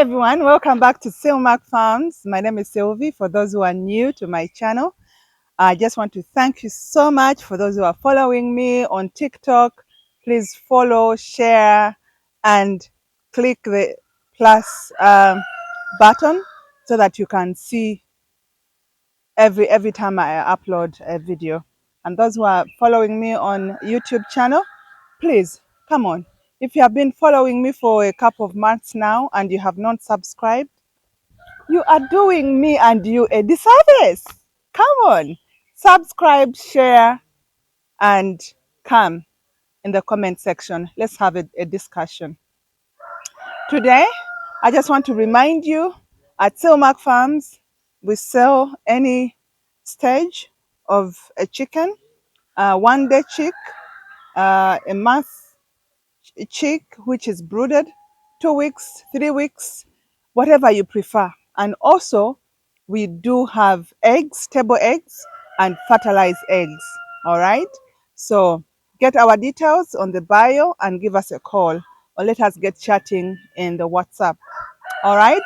everyone, welcome back to Silmark Farms. My name is Sylvie. For those who are new to my channel, I just want to thank you so much. For those who are following me on TikTok, please follow, share, and click the plus button so that you can see every time I upload a video. And those who are following me on YouTube channel, please come on. If you have been following me for a couple of months now and you have not subscribed, you are doing me and you a disservice. Come on, subscribe, share, and come in the comment section. Let's have a discussion. Today, I just want to remind you at Silmark Farms, we sell any stage of a chicken, 1 day chick, a month chick, which is brooded, 2 weeks, 3 weeks, whatever you prefer. And also, we do have eggs, table eggs, and fertilized eggs. All right. So get our details on the bio and give us a call, or let us get chatting in the WhatsApp. All right.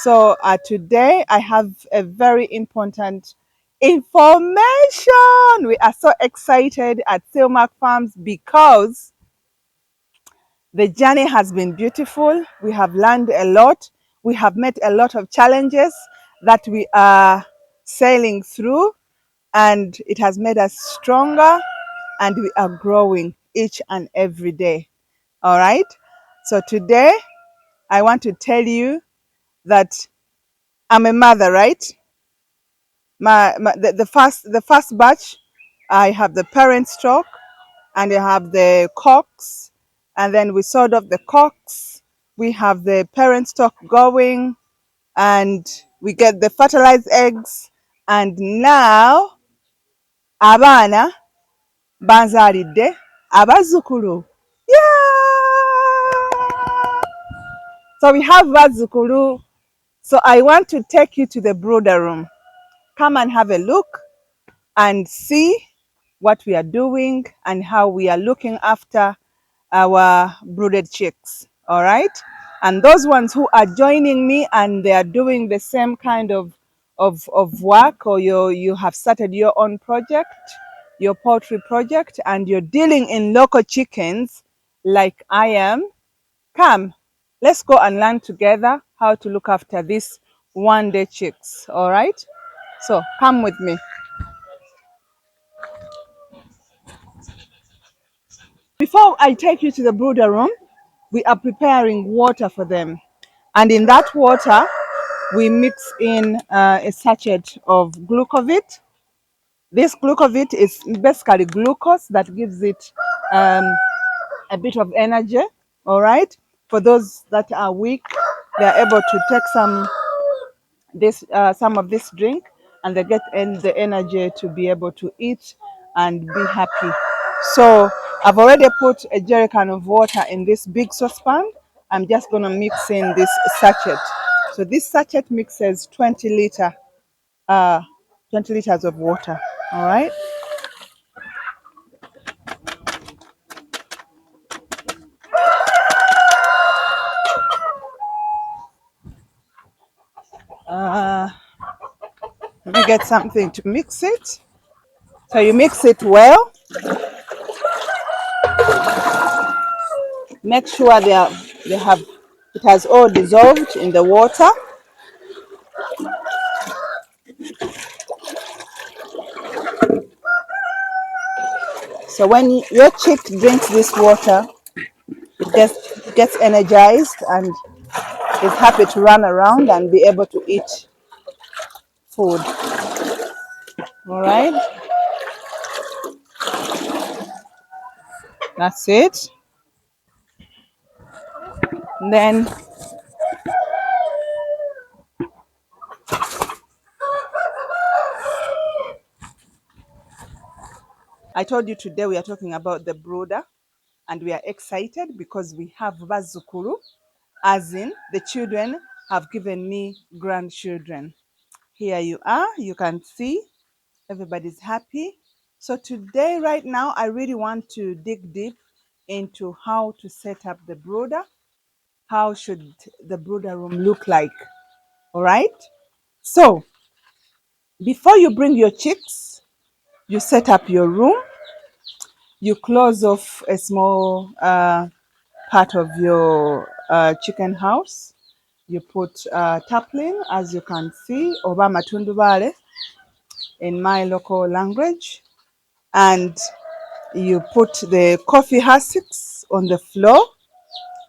So today I have a very important information. We are so excited at Silmark Farms because the journey has been beautiful. We have learned a lot. We have met a lot of challenges that we are sailing through, and it has made us stronger, and we are growing each and every day. All right. So today I want to tell you that I'm a mother, right? The first batch, I have the parent stock, and I have the cocks, and then we sold off the cocks. We have the parent stock going, and we get the fertilized eggs, and now abaana banzalidde abazzukulu. Yeah! So we have bazzukulu. So I want to take you to the brooder room. Come and have a look and see what we are doing and how we are looking after our brooded chicks. All right. And those ones who are joining me and they are doing the same kind of work, or you have started your own project, your poultry project, and you're dealing in local chickens like I am, come, let's go and learn together how to look after these 1 day chicks. All right. So come with me. Before I take you to the brooder room, we are preparing water for them. And in that water, we mix in a sachet of glucovit. This glucovit is basically glucose that gives it a bit of energy. All right. For those that are weak, they are able to take some of this drink, and they get the energy to be able to eat and be happy. So I've already put a jerrycan of water in this big saucepan. I'm just going to mix in this sachet. So this sachet mixes 20 liters of water. All right. Let me get something to mix it. So you mix it well. Make sure it has all dissolved in the water. So when your chick drinks this water, it gets energized and is happy to run around and be able to eat food. All right. That's it. And then I told you today we are talking about the brooder, and we are excited because we have bazukuru, as in the children have given me grandchildren. Here you are. You can see everybody's happy. So today, right now, I really want to dig deep into how to set up the brooder how should the brooder room look like. All right. So before you bring your chicks, you set up your room. You close off a small part of your chicken house. You put tarpaulin, as you can see, oba matundubare in my local language, and you put the coffee hussks on the floor.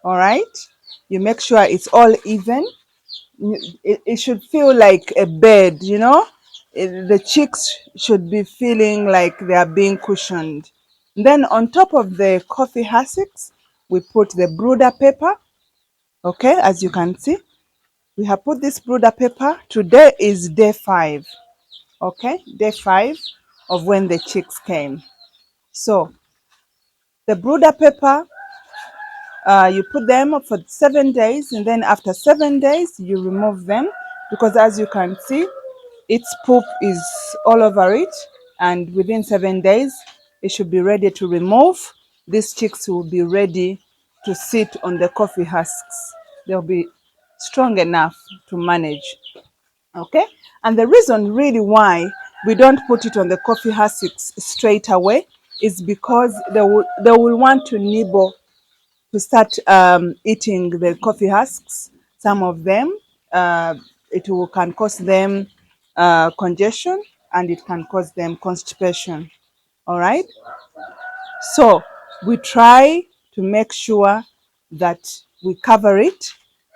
All right. You make sure it's all even. It should feel like a bed, you know. The chicks should be feeling like they are being cushioned. Then on top of the coffee hussks, we put the brooder pepper. Okay, as you can see, we have put this brooder pepper. Today is day 5. Okay, day 5 of when the chicks came. So the brooder pepper, you put them for 7 days, and then after 7 days, you remove them, because as you can see, its poop is all over it, and within 7 days, it should be ready to remove. These chicks will be ready to sit on the coffee husks. They'll be strong enough to manage. Okay, and the reason really why we don't put it on the coffee husks straight away is because they will want to nibble, to start eating the coffee husks. Some of them, can cause them congestion, and it can cause them constipation. All right. So we try to make sure that we cover it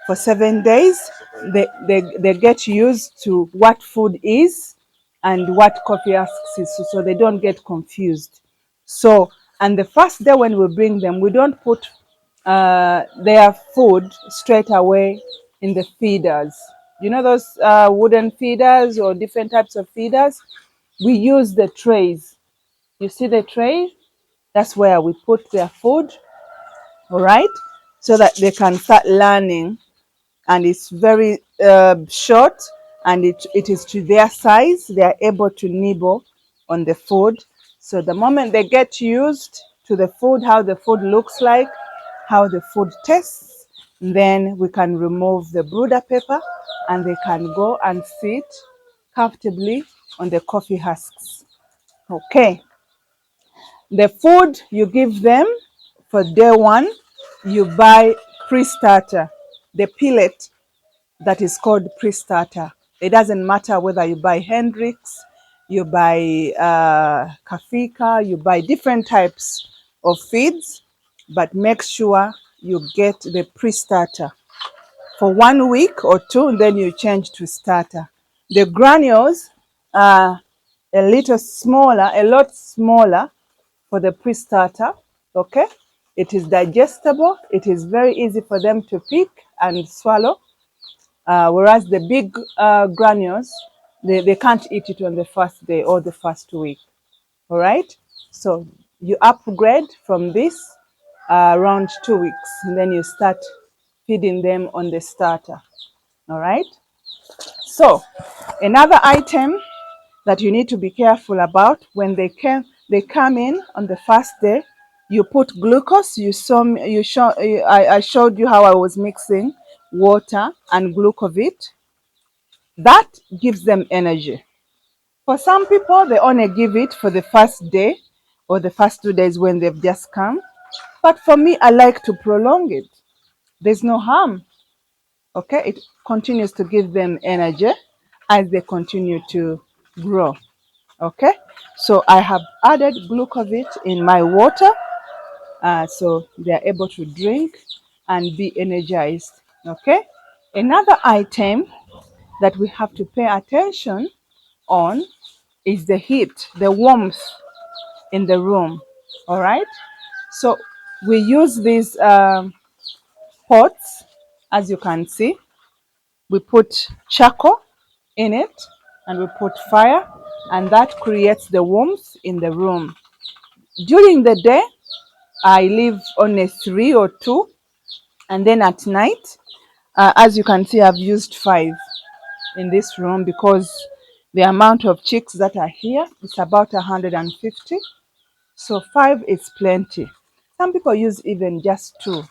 for 7 days. They get used to what food is and what coffee husks is, so they don't get confused. So, and the first day when we bring them, we don't put their food straight away in the feeders. You know those wooden feeders or different types of feeders? We use the trays. You see the tray? That's where we put their food, all right, so that they can start learning. And it's very short, and it is to their size. They are able to nibble on the food. So the moment they get used to the food, how the food looks like, how the food tastes, then we can remove the brooder pepper, and they can go and sit comfortably on the coffee husks. Okay. The food you give them for day 1, you buy pre-starter, the pellet that is called pre-starter. It doesn't matter whether you buy Hendrix, you buy Kafika, you buy different types of feeds, but make sure you get the pre-starter for 1 week or 2, and then you change to starter. The granules are a lot smaller for the pre-starter. Okay, it is digestible. It is very easy for them to pick and swallow. Whereas the big granules, they can't eat it on the first day or the first week. All right, so you upgrade from this around 2 weeks, and then you start feeding them on the starter. All right, so another item that you need to be careful about when they come in on the first day. You put glucose. I showed you how I was mixing water and glucovit. That gives them energy. For some people, they only give it for the first day or the first 2 days when they've just come. But for me, I like to prolong it. There's no harm. Okay, it continues to give them energy as they continue to grow. Okay, so I have added glucovit in my water, so they are able to drink and be energized. Okay, another item that we have to pay attention on is the heat, the warmth in the room. All right, so we use these pots. As you can see, we put charcoal in it, and we put fire, and that creates the warmth in the room. During the day, I leave only 3 or 2, and then at night, as you can see, I've used 5 in this room because the amount of chicks that are here is about 150. So 5 is plenty. Some people use even just 2.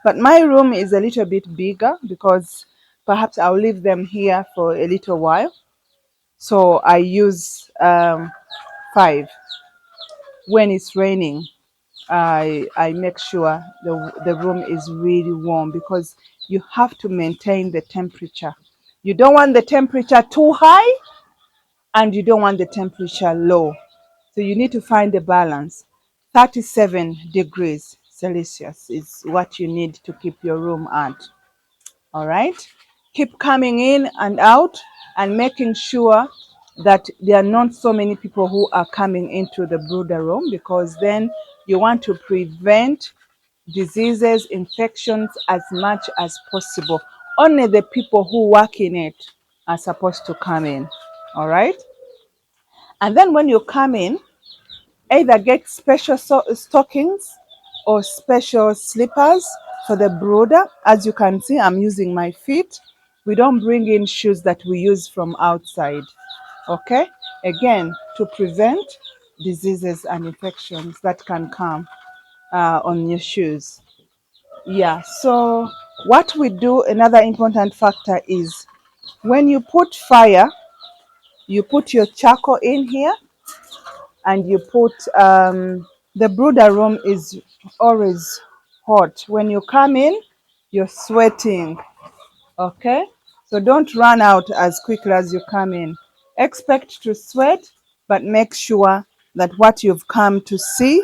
But my room is a little bit bigger because perhaps I'll leave them here for a little while. So I use 5. When it's raining, I make sure the room is really warm because you have to maintain the temperature. You don't want the temperature too high and you don't want the temperature low. So you need to find a balance. 37 degrees Celsius is what you need to keep your room at. All right. Keep coming in and out and making sure that there are not so many people who are coming into the brooder room, because then you want to prevent diseases, infections as much as possible. Only the people who work in it are supposed to come in. All right. And then when you come in, either get special stockings or special slippers for the brooder. As you can see, I'm using my feet. We don't bring in shoes that we use from outside. Okay? Again, to prevent diseases and infections that can come on your shoes. Yeah, so what we do, another important factor is when you put fire, you put your charcoal in here and you put the brooder room is always hot. When you come in, you're sweating. Okay, so don't run out as quickly as you come in. Expect to sweat, but make sure that what you've come to see,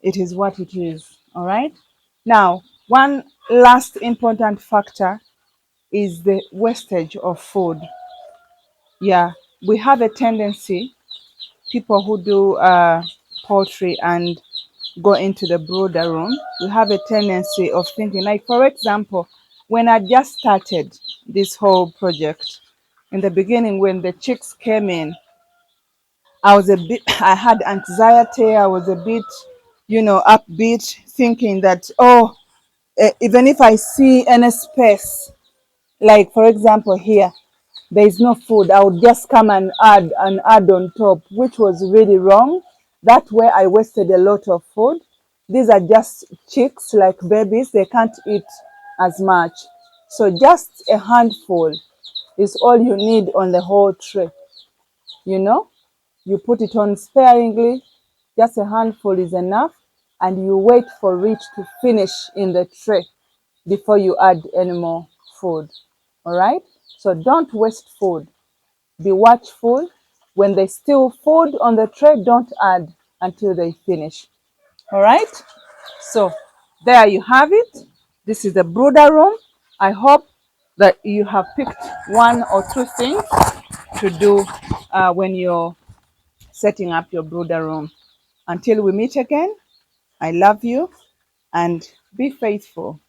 it is what it is. All right. Now, one last important factor is the wastage of food. Yeah, we have a tendency, people who do poultry and go into the brooder room, we have a tendency of thinking, like, for example, when I just started this whole project, in the beginning, when the chicks came in, I was a bit, I had anxiety, I was a bit, upbeat, thinking that, oh, even if I see any space, like, for example, here, there is no food, I would just come and add on top, which was really wrong. That way I wasted a lot of food. These are just chicks, like babies, they can't eat as much. So just a handful is all you need on the whole tray. You know, you put it on sparingly, just a handful is enough, and you wait for it to finish in the tray before you add any more food. All right? So don't waste food. Be watchful. When they steal food on the tray, don't add until they finish. All right? So there you have it. This is the brooder room. I hope that you have picked one or two things to do when you're setting up your brooder room. Until we meet again, I love you and be faithful.